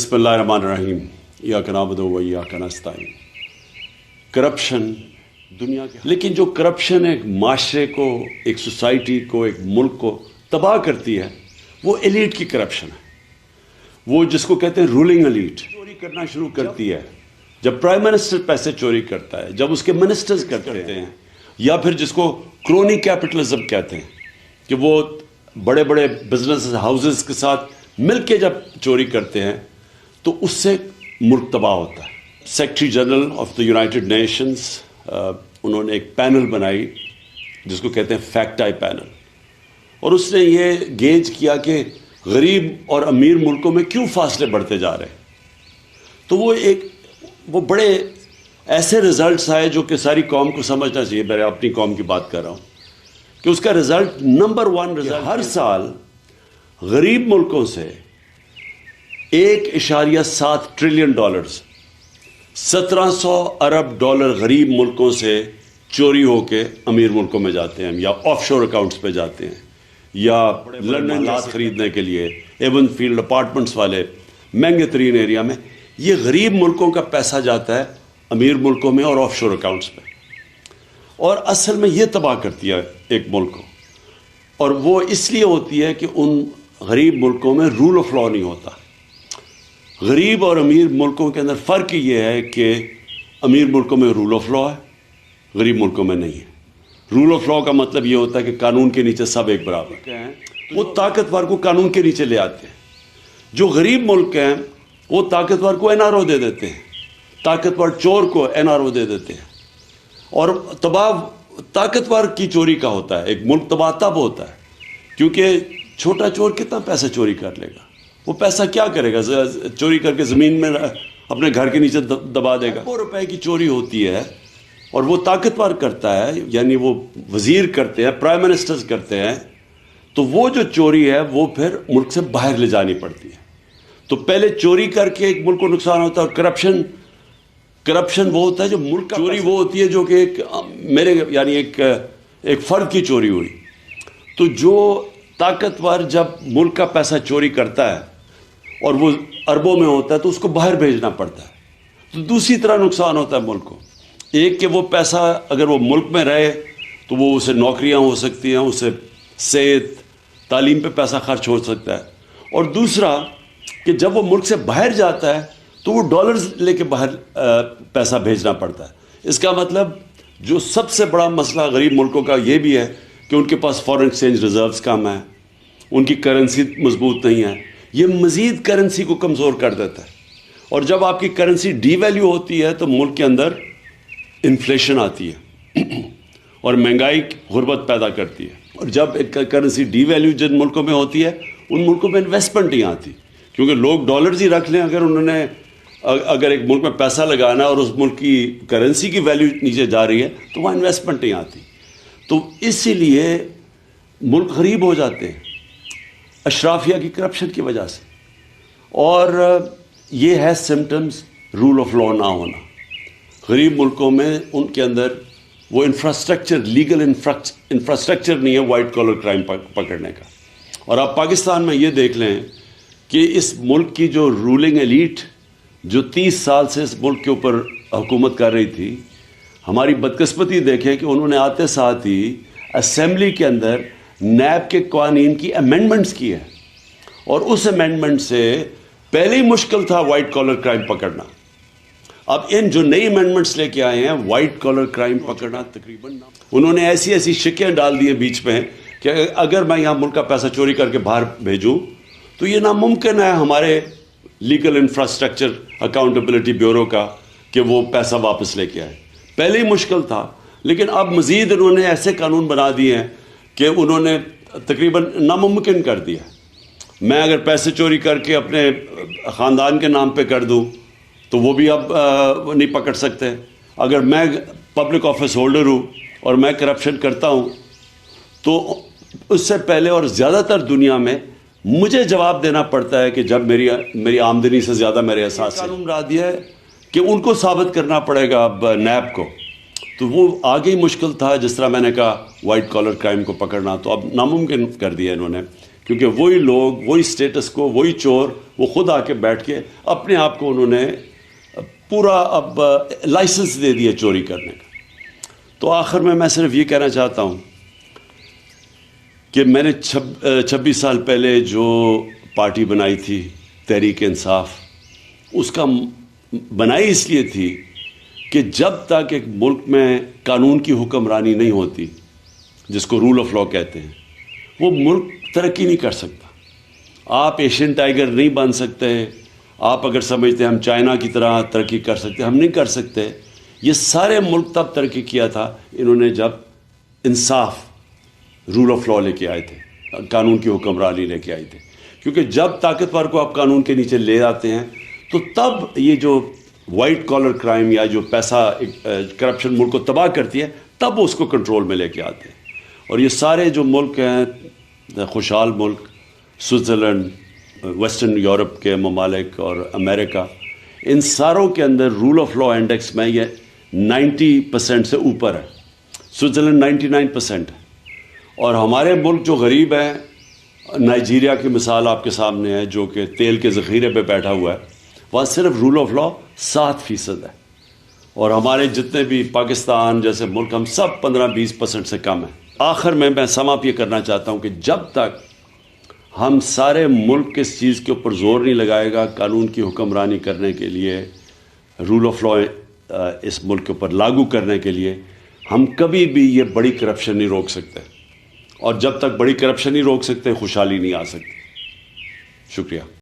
بسم اللہ الرحمن الرحیم ایاک نعبد و ایاک نستعین. کرپشن دنیا کے، لیکن جو کرپشن ایک معاشرے کو، ایک سوسائٹی کو، ایک ملک کو تباہ کرتی ہے وہ ایلیٹ کی کرپشن ہے. وہ جس کو کہتے ہیں رولنگ ایلیٹ چوری کرنا شروع کرتی ہے. جب پرائم منسٹر پیسے چوری کرتا ہے، جب اس کے منسٹرز کرتے ہیں، یا پھر جس کو کرونی کیپٹلزم کہتے ہیں کہ وہ بڑے بڑے بزنس ہاؤسز کے ساتھ مل کے جب چوری کرتے ہیں تو اس سے ملک تباہ ہوتا ہے. Secretary general of the United nations انہوں نے ایک پینل بنائی جس کو کہتے ہیں فیکٹ آئی پینل، اور اس نے یہ گیج کیا کہ غریب اور امیر ملکوں میں کیوں فاصلے بڑھتے جا رہے ہیں. تو وہ بڑے ایسے رزلٹس آئے جو کہ ساری قوم کو سمجھنا چاہیے. میں اپنی قوم کی بات کر رہا ہوں کہ اس کا رزلٹ نمبر 1 رزلٹ، ہر سال غریب ملکوں سے 1.7 ٹریلین ڈالرز، 1700 ارب ڈالر غریب ملکوں سے چوری ہو کے امیر ملکوں میں جاتے ہیں، یا آف شور اکاؤنٹس پہ جاتے ہیں، یا لندن خریدنے کے لیے ایون فیلڈ اپارٹمنٹس والے مہنگے ترین ایریا میں. یہ غریب ملکوں کا پیسہ جاتا ہے امیر ملکوں میں اور آف شور اکاؤنٹس پہ، اور اصل میں یہ تباہ کرتی ہے ایک ملک کو. اور وہ اس لیے ہوتی ہے کہ ان غریب ملکوں میں رول آف لا نہیں ہوتا. غریب اور امیر ملکوں کے اندر فرق یہ ہے کہ امیر ملکوں میں رول آف لا ہے، غریب ملکوں میں نہیں ہے. رول آف لا کا مطلب یہ ہوتا ہے کہ قانون کے نیچے سب ایک برابر ہیں. وہ طاقتور کو قانون کے نیچے لے آتے ہیں. جو غریب ملک ہیں وہ طاقتور کو NRO دے دیتے ہیں، طاقتور چور کو NRO دے دیتے ہیں. اور طاقتور کی چوری کا ہوتا ہے. ایک ملک تباہ تب ہوتا ہے کیونکہ چھوٹا چور کتنا پیسہ چوری کر لے گا، وہ پیسہ کیا کرے گا؟ چوری کر کے زمین میں اپنے گھر کے نیچے دبا دے گا. ₹100 کی چوری ہوتی ہے اور وہ طاقتور کرتا ہے، یعنی وہ وزیر کرتے ہیں، پرائم منسٹرز کرتے ہیں، تو وہ جو چوری ہے وہ پھر ملک سے باہر لے جانی پڑتی ہے. تو پہلے چوری کر کے ایک ملک کو نقصان ہوتا ہے. اور کرپشن وہ ہوتا ہے جو ملک کا چوری وہ ہوتی ہے جو کہ ایک فرد کی چوری ہوئی. تو جو طاقتور جب ملک کا پیسہ چوری کرتا ہے اور وہ اربوں میں ہوتا ہے تو اس کو باہر بھیجنا پڑتا ہے. تو دوسری طرح نقصان ہوتا ہے ملک کو. ایک کہ وہ پیسہ اگر وہ ملک میں رہے تو وہ اسے نوکریاں ہو سکتی ہیں، اسے صحت تعلیم پہ پیسہ خرچ ہو سکتا ہے. اور دوسرا کہ جب وہ ملک سے باہر جاتا ہے تو وہ ڈالرز لے کے باہر پیسہ بھیجنا پڑتا ہے. اس کا مطلب جو سب سے بڑا مسئلہ غریب ملکوں کا یہ بھی ہے کہ ان کے پاس فارن ایکسچینج ریزروز کم ہیں، ان کی کرنسی مضبوط نہیں ہے. یہ مزید کرنسی کو کمزور کر دیتا ہے. اور جب آپ کی کرنسی ڈی ویلیو ہوتی ہے تو ملک کے اندر انفلیشن آتی ہے اور مہنگائی غربت پیدا کرتی ہے. اور جب کرنسی ڈی ویلیو جن ملکوں میں ہوتی ہے ان ملکوں میں انویسٹمنٹ نہیں آتی، کیونکہ لوگ ڈالرز ہی رکھ لیں. اگر ایک ملک میں پیسہ لگانا ہے اور اس ملک کی کرنسی کی ویلیو نیچے جا رہی ہے تو وہاں انویسٹمنٹ نہیں آتی. تو اسی لیے ملک غریب ہو جاتے ہیں اشرافیہ کی کرپشن کی وجہ سے. اور یہ ہے سمٹمز رول آف لا نہ ہونا. غریب ملکوں میں ان کے اندر وہ انفراسٹرکچر، لیگل انفراسٹرکچر نہیں ہے وائٹ کالر کرائم پکڑنے کا. اور آپ پاکستان میں یہ دیکھ لیں کہ اس ملک کی جو رولنگ ایلیٹ جو 30 سال سے اس ملک کے اوپر حکومت کر رہی تھی، ہماری بدقسمتی دیکھیں کہ انہوں نے آتے ساتھ ہی اسمبلی کے اندر نیب کے قوانین کی امینڈمنٹس کی ہے. اور اس امینڈمنٹ سے پہلے ہی مشکل تھا وائٹ کالر کرائم پکڑنا. اب ان جو نئی امینڈمنٹس لے کے آئے ہیں وائٹ کالر کرائم پکڑنا تقریباً انہوں نے ایسی شکیں ڈال دی ہیں بیچ میں کہ اگر میں یہاں ملک کا پیسہ چوری کر کے باہر بھیجوں تو یہ ناممکن ہے ہمارے لیگل انفراسٹرکچر اکاؤنٹیبلٹی بیورو کا کہ وہ پیسہ واپس لے کے آئے. پہلے ہی مشکل تھا، لیکن اب مزید انہوں نے ایسے قانون بنا دیے ہیں کہ انہوں نے تقریباً ناممکن کر دیا. میں اگر پیسے چوری کر کے اپنے خاندان کے نام پہ کر دوں تو وہ بھی اب نہیں پکڑ سکتے. اگر میں پبلک آفس ہولڈر ہوں اور میں کرپشن کرتا ہوں تو اس سے پہلے اور زیادہ تر دنیا میں مجھے جواب دینا پڑتا ہے کہ جب میری آمدنی سے زیادہ میرے اثاثے قانون بنا دیا ہے کہ ان کو ثابت کرنا پڑے گا اب نیب کو. تو وہ آگے ہی مشکل تھا، جس طرح میں نے کہا وائٹ کالر کرائم کو پکڑنا، تو اب ناممکن کر دیا انہوں نے، کیونکہ وہی لوگ، وہی سٹیٹس کو، وہی چور وہ خود آ کے بیٹھ کے اپنے آپ کو انہوں نے پورا اب لائسنس دے دیا چوری کرنے کا. تو آخر میں صرف یہ کہنا چاہتا ہوں کہ میں نے 26 سال پہلے جو پارٹی بنائی تھی تحریک انصاف، اس کا بنائی اس لیے تھی کہ جب تک ایک ملک میں قانون کی حکمرانی نہیں ہوتی، جس کو رول آف لا کہتے ہیں، وہ ملک ترقی نہیں کر سکتا. آپ ایشین ٹائیگر نہیں بن سکتے. آپ اگر سمجھتے ہیں ہم چائنا کی طرح ترقی کر سکتے، ہم نہیں کر سکتے. یہ سارے ملک تب ترقی کیا تھا انہوں نے جب انصاف، رول آف لا لے کے آئے تھے، قانون کی حکمرانی لے کے آئے تھے. کیونکہ جب طاقتور کو آپ قانون کے نیچے لے آتے ہیں تو تب یہ جو وائٹ کالر کرائم یا جو پیسہ کرپشن ملک کو تباہ کرتی ہے، تب اس کو کنٹرول میں لے کے آتے ہیں. اور یہ سارے جو ملک ہیں، خوشحال ملک، سوئٹزرلینڈ، ویسٹرن یورپ کے ممالک اور امریکہ، ان ساروں کے اندر رول آف لا انڈیکس میں یہ 90% سے اوپر ہے. سوئٹزرلینڈ 99% ہے. اور ہمارے ملک جو غریب ہیں، نائجیریا کی مثال آپ کے سامنے ہے، جو کہ تیل کے ذخیرے پہ بیٹھا ہوا ہے، وہاں صرف رول آف لا 7% ہے. اور ہمارے جتنے بھی پاکستان جیسے ملک، ہم سب 15-20% سے کم ہیں. آخر میں سم اپ یہ کرنا چاہتا ہوں کہ جب تک ہم سارے ملک اس چیز کے اوپر زور نہیں لگائے گا قانون کی حکمرانی کرنے کے لیے، رول آف لا اس ملک کے اوپر لاگو کرنے کے لیے، ہم کبھی بھی یہ بڑی کرپشن نہیں روک سکتے. اور جب تک بڑی کرپشن نہیں روک سکتے، خوشحالی نہیں آ سکتی. شکریہ.